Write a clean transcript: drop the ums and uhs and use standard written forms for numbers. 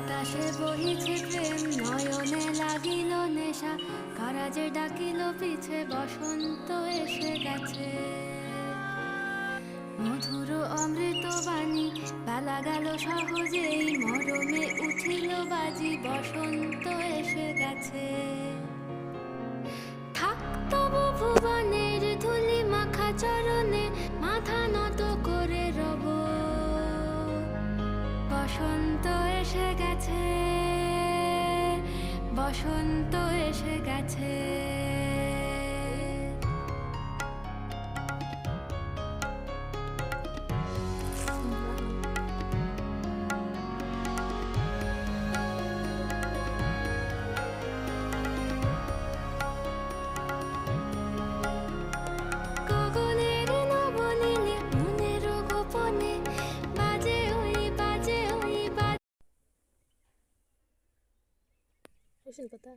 বাতাসে বহিছে প্রেম, নয়নে লাগিল নেশা, কারাজে ডাকিল পিছে, বসন্ত এসে গেছে। মধুর অমৃত বাণী, বেলা গেল সহজেই, মরমে উঠিল বাজি, বসন্ত এসে গেছে। থাক তবু ভুবনের ধুলি মাখা চরণে, মাথা নত করে রব। বসন্ত এসে গেছে, বসন্ত এসে গেছে। গগনের নবনীলে, মনের গোপনে, বাজে ওই বাজে ওই বাজে। রসুন পাতা।